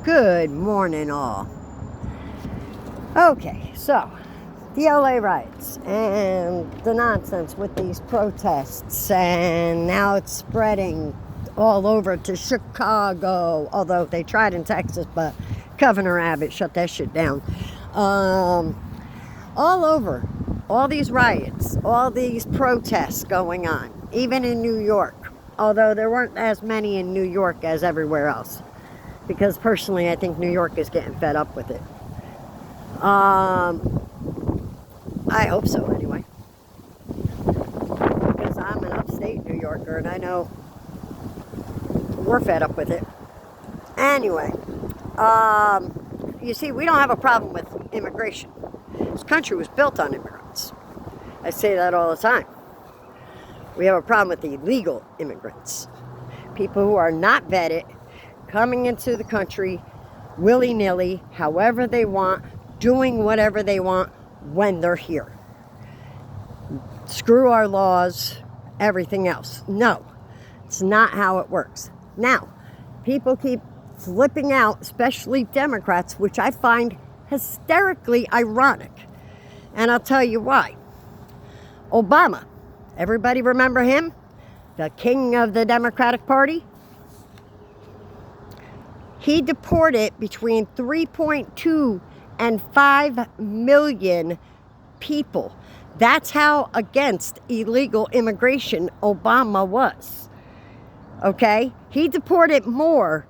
Good morning, all. Okay, so the LA riots and the nonsense with these protests, and now it's spreading all over to Chicago, although they tried in Texas, but Governor Abbott shut that shit down. All over, all these riots, all these protests going on, even in New York, although there weren't as many in New York as everywhere else. Because personally, I think New York is getting fed up with it. I hope so, anyway. Because I'm an upstate New Yorker, and I know we're fed up with it. Anyway, you see, we don't have a problem with immigration. This country was built on immigrants. I say that all the time. We have a problem with illegal immigrants. People who are not vetted, coming into the country willy-nilly, however they want, doing whatever they want when they're here. Screw our laws, everything else. No, it's not how it works. Now, people keep flipping out, especially Democrats, which I find hysterically ironic. And I'll tell you why. Obama, everybody remember him? The king of the Democratic Party? He deported between 3.2 and 5 million people. That's how against illegal immigration Obama was. Okay? He deported more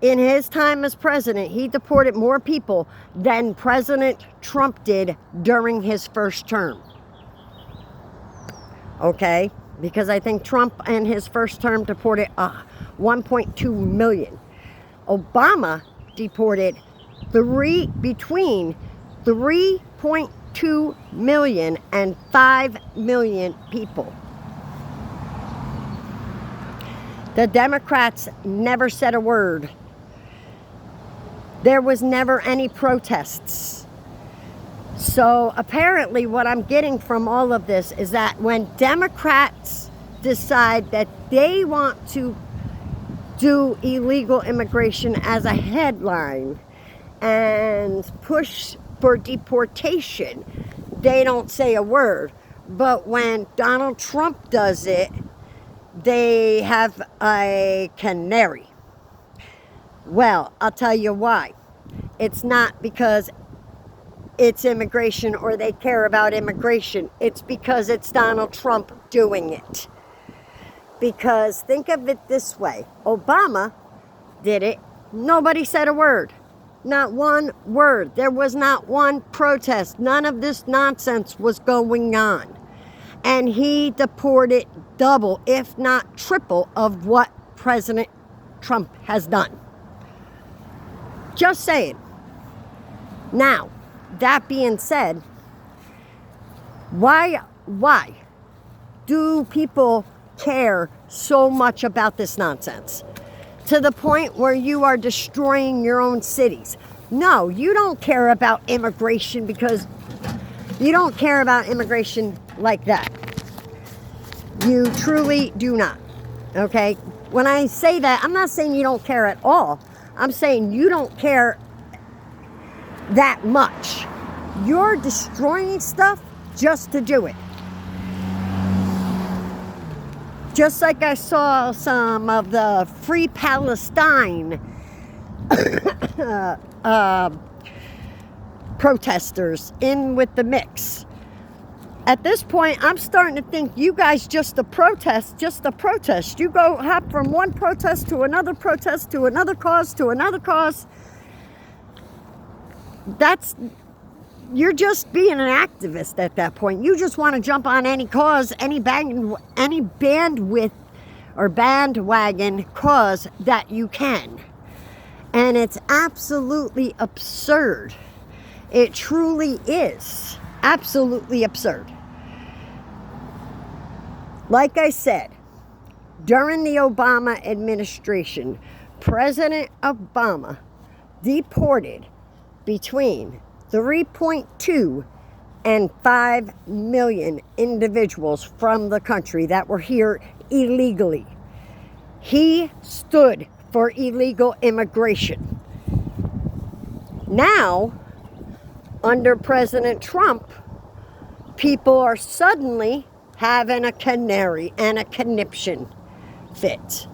in his time as president. He deported more people than President Trump did during his first term. Okay? Because I think Trump in his first term deported 1.2 million. Obama deported between 3.2 million and 5 million people. The Democrats never said a word. There was never any protests. So apparently what I'm getting from all of this is that when Democrats decide that they want to do illegal immigration as a headline and push for deportation, they don't say a word. But when Donald Trump does it, they have a canary. Well, I'll tell you why. It's not because it's immigration or they care about immigration. It's because it's Donald Trump doing it. Because think of it this way. Obama did it. Nobody said a word. Not one word. There was not one protest. None of this nonsense was going on. And he deported double, if not triple, of what President Trump has done. Just saying. Now, that being said, why do people care so much about this nonsense to the point where you are destroying your own cities? No, you don't care about immigration because you don't care about immigration like that. You truly do not. Okay? When I say that, I'm not saying you don't care at all. I'm saying you don't care that much. You're destroying stuff just to do it. Just like I saw some of the Free Palestine protesters in with the mix. At this point, I'm starting to think you guys just a protest. You go hop from one protest to another protest to another cause to another cause. You're just being an activist at that point. You just want to jump on any cause, any bandwidth or bandwagon cause that you can. And it's absolutely absurd. It truly is absolutely absurd. Like I said, during the Obama administration, President Obama deported between 3.2 and 5 million individuals from the country that were here illegally. He stood for illegal immigration. Now, under President Trump, people are suddenly having a canary and a conniption fit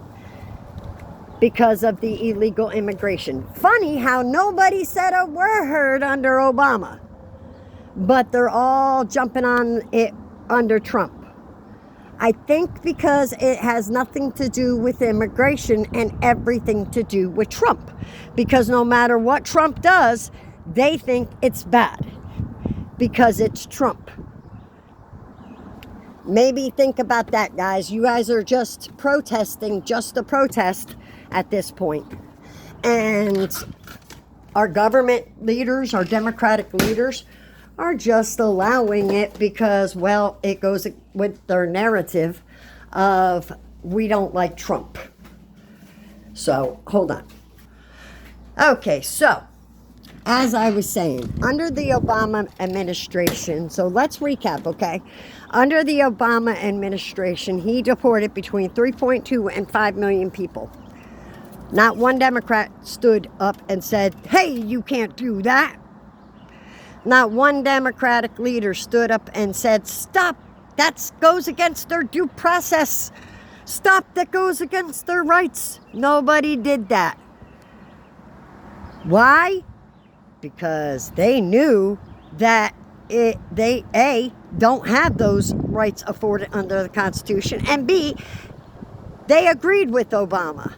because of the illegal immigration. Funny how nobody said a word under Obama, but they're all jumping on it under Trump. I think because it has nothing to do with immigration and everything to do with Trump. Because no matter what Trump does, they think it's bad because it's Trump. Maybe think about that, guys. You guys are just protesting, just a protest at this point. And our government leaders, our Democratic leaders, are just allowing it because, well, it goes with their narrative of we don't like Trump. So, hold on. Okay, so, as I was saying, under the Obama administration, so let's recap, okay? Under the Obama administration, he deported between 3.2 and 5 million people. Not one Democrat stood up and said, hey, you can't do that. Not one Democratic leader stood up and said, stop, that goes against their due process. Stop, that goes against their rights. Nobody did that. Why? Because they knew that they don't have those rights afforded under the Constitution, and B, they agreed with Obama.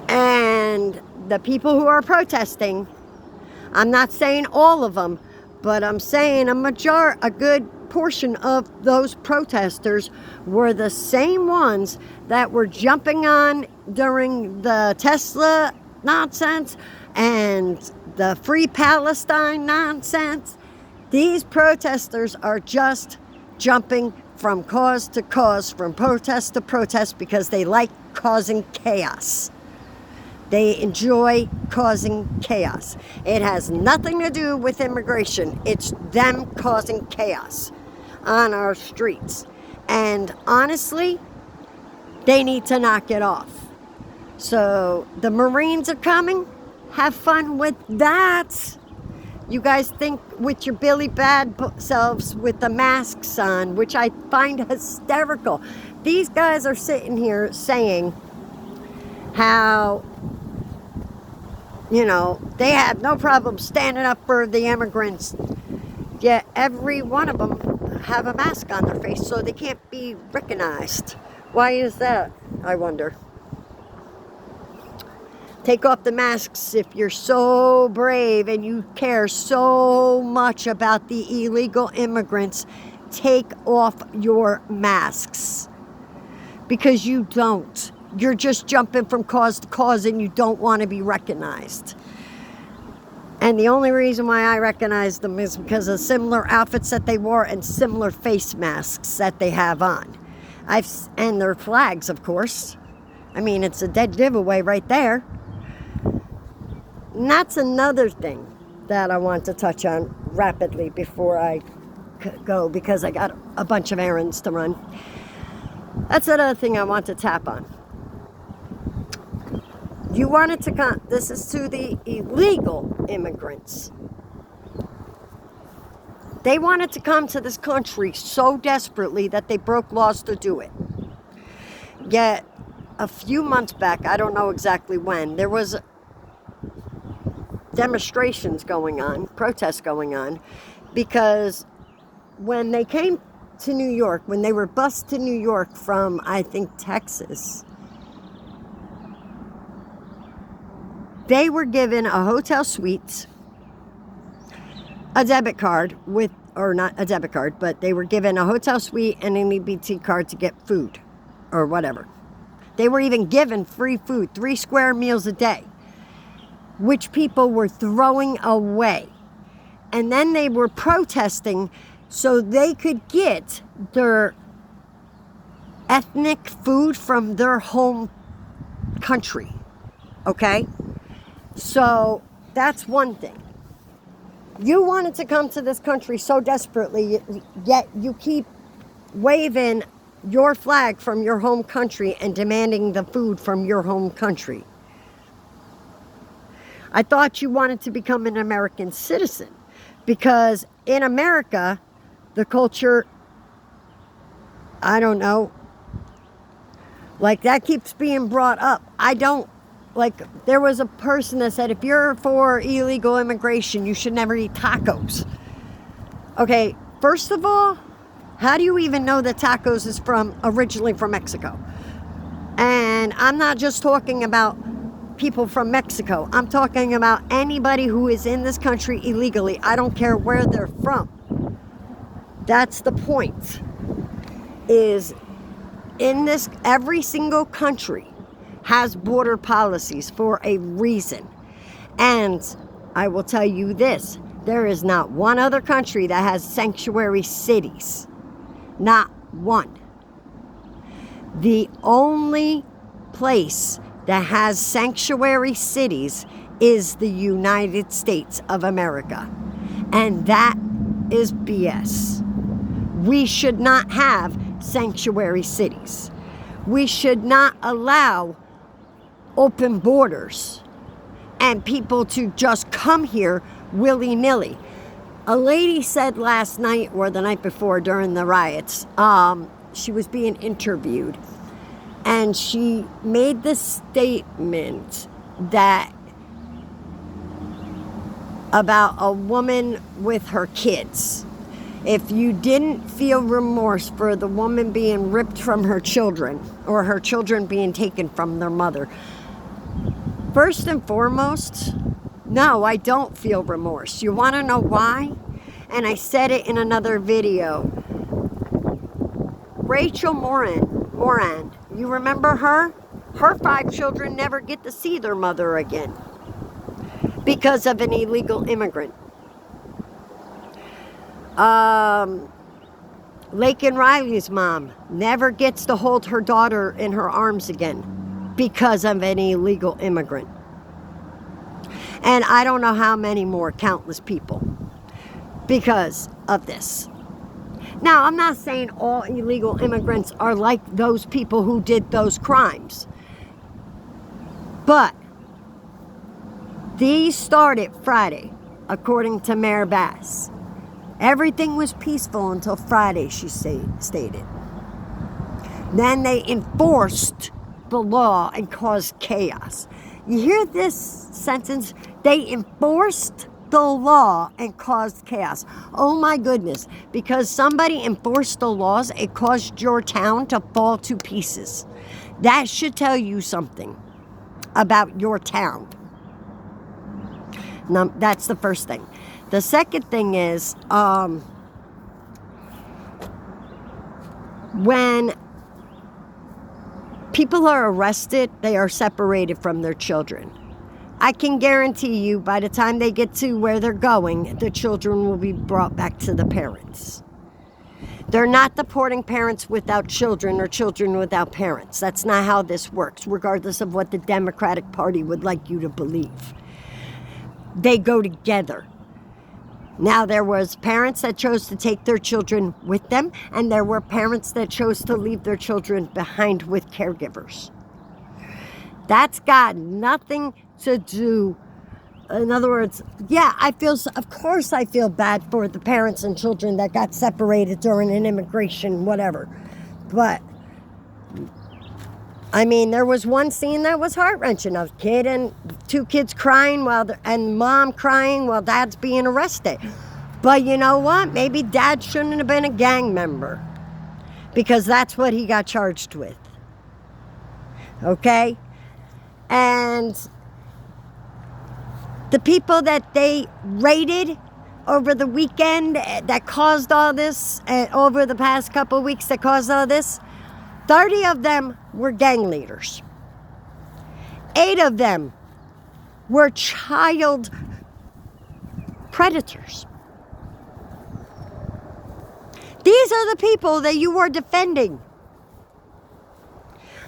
And the people who are protesting, I'm not saying all of them, but I'm saying a good portion of those protesters were the same ones that were jumping on during the Tesla nonsense and the Free Palestine nonsense. These protesters are just jumping from cause to cause, from protest to protest, because they like causing chaos. They enjoy causing chaos. It has nothing to do with immigration. It's them causing chaos on our streets. And honestly, they need to knock it off. So the Marines are coming. Have fun with that. You guys think with your Billy Bad selves with the masks on, which I find hysterical. These guys are sitting here saying how, you know, they have no problem standing up for the immigrants. Yet every one of them have a mask on their face so they can't be recognized. Why is that, I wonder? Take off the masks if you're so brave and you care so much about the illegal immigrants. Take off your masks. Because you don't. You're just jumping from cause to cause and you don't want to be recognized. And the only reason why I recognize them is because of similar outfits that they wore and similar face masks that they have on. And their flags, of course. I mean, it's a dead giveaway right there. And that's another thing that I want to touch on rapidly before I go, because I got a bunch of errands to run. That's another thing I want to tap on. You wanted to come, this is to the illegal immigrants. They wanted to come to this country so desperately that they broke laws to do it. Yet, a few months back, I don't know exactly when, there was demonstrations going on, protests going on, because when they came to New York, when they were bused to New York from, I think, Texas, they were given a hotel suite, a debit card with, or not a debit card, but they were given a hotel suite and an EBT card to get food or whatever. They were even given free food, 3 square meals a day, which people were throwing away. And then they were protesting so they could get their ethnic food from their home country. Okay? So that's one thing. You wanted to come to this country so desperately, yet you keep waving your flag from your home country and demanding the food from your home country. I thought you wanted to become an American citizen, because in America, the culture, I don't know, like that keeps being brought up. I don't, like, there was a person that said, if you're for illegal immigration, you should never eat tacos. Okay, first of all, how do you even know that tacos is originally from Mexico? And I'm not just talking about people from Mexico. I'm talking about anybody who is in this country illegally. I don't care where they're from. That's the point. Is in this, every single country has border policies for a reason. And I will tell you this, there is not one other country that has sanctuary cities. Not one. The only place that has sanctuary cities is the United States of America. And that is BS. We should not have sanctuary cities. We should not allow open borders and people to just come here willy-nilly. A lady said last night or the night before during the riots, she was being interviewed, and she made the statement that about a woman with her kids. If you didn't feel remorse for the woman being ripped from her children or her children being taken from their mother, first and foremost, no, I don't feel remorse. You want to know why? And I said it in another video. Rachel Moran, you remember her? Her 5 children never get to see their mother again because of an illegal immigrant. Laken Riley's mom never gets to hold her daughter in her arms again because of an illegal immigrant. And I don't know how many more, countless people, because of this. Now, I'm not saying all illegal immigrants are like those people who did those crimes. But these started Friday, according to Mayor Bass. Everything was peaceful until Friday, she stated. Then they enforced the law and caused chaos. You hear this sentence? They enforced the law and caused chaos. Oh my goodness. Because somebody enforced the laws, it caused your town to fall to pieces. That should tell you something about your town. Now, that's the first thing. The second thing is, when people are arrested, they are separated from their children. I can guarantee you by the time they get to where they're going, the children will be brought back to the parents. They're not deporting parents without children or children without parents. That's not how this works, regardless of what the Democratic Party would like you to believe. They go together. Now, there was parents that chose to take their children with them, and there were parents that chose to leave their children behind with caregivers. That's got nothing to do. In other words, yeah, of course I feel bad for the parents and children that got separated during an immigration, whatever. But, I mean, there was one scene that was heart-wrenching. A kid and 2 kids crying and mom crying while dad's being arrested. But you know what? Maybe dad shouldn't have been a gang member, because that's what he got charged with. Okay? And the people that they raided over the weekend that caused all this, over the past couple of weeks that caused all this, 30 of them were gang leaders. 8 of them were child predators. These are the people that you are defending.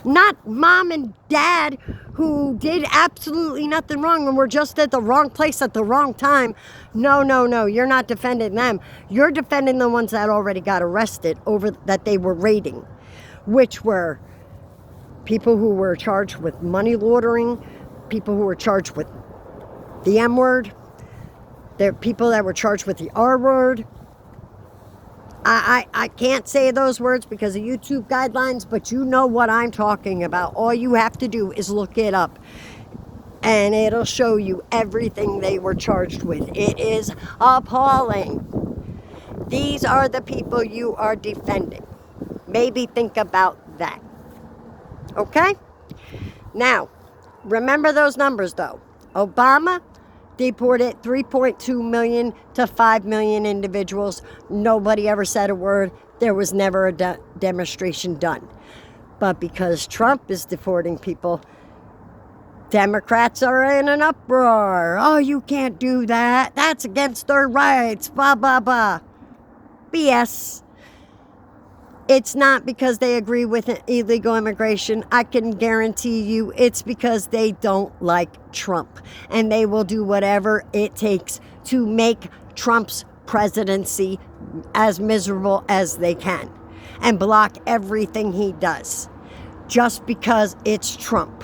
Not mom and dad who did absolutely nothing wrong and were just at the wrong place at the wrong time. No, you're not defending them. You're defending the ones that already got arrested over that they were raiding, which were people who were charged with money laundering, people who were charged with the M word. There are people that were charged with the R word. I can't say those words because of YouTube guidelines, but you know what I'm talking about. All you have to do is look it up, and it'll show you everything they were charged with. It is appalling. These are the people you are defending. Maybe think about that. Okay? Now, remember those numbers though. Obama deported 3.2 million to 5 million individuals. Nobody ever said a word. There was never a demonstration done. But because Trump is deporting people, Democrats are in an uproar. Oh, you can't do that. That's against their rights. Blah, blah, blah. BS. It's not because they agree with illegal immigration. I can guarantee you it's because they don't like Trump. And they will do whatever it takes to make Trump's presidency as miserable as they can and block everything he does just because it's Trump.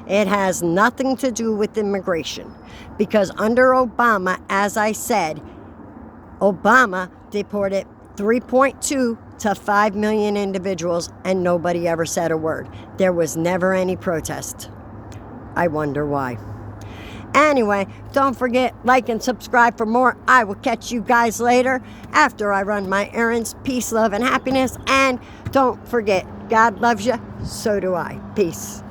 It has nothing to do with immigration because under Obama, as I said, Obama deported 3.2 to 5 million individuals and nobody ever said a word. There was never any protest. I wonder why. Anyway, don't forget, like and subscribe for more. I will catch you guys later after I run my errands. Peace, love, and happiness. And don't forget, God loves you, so do I. Peace.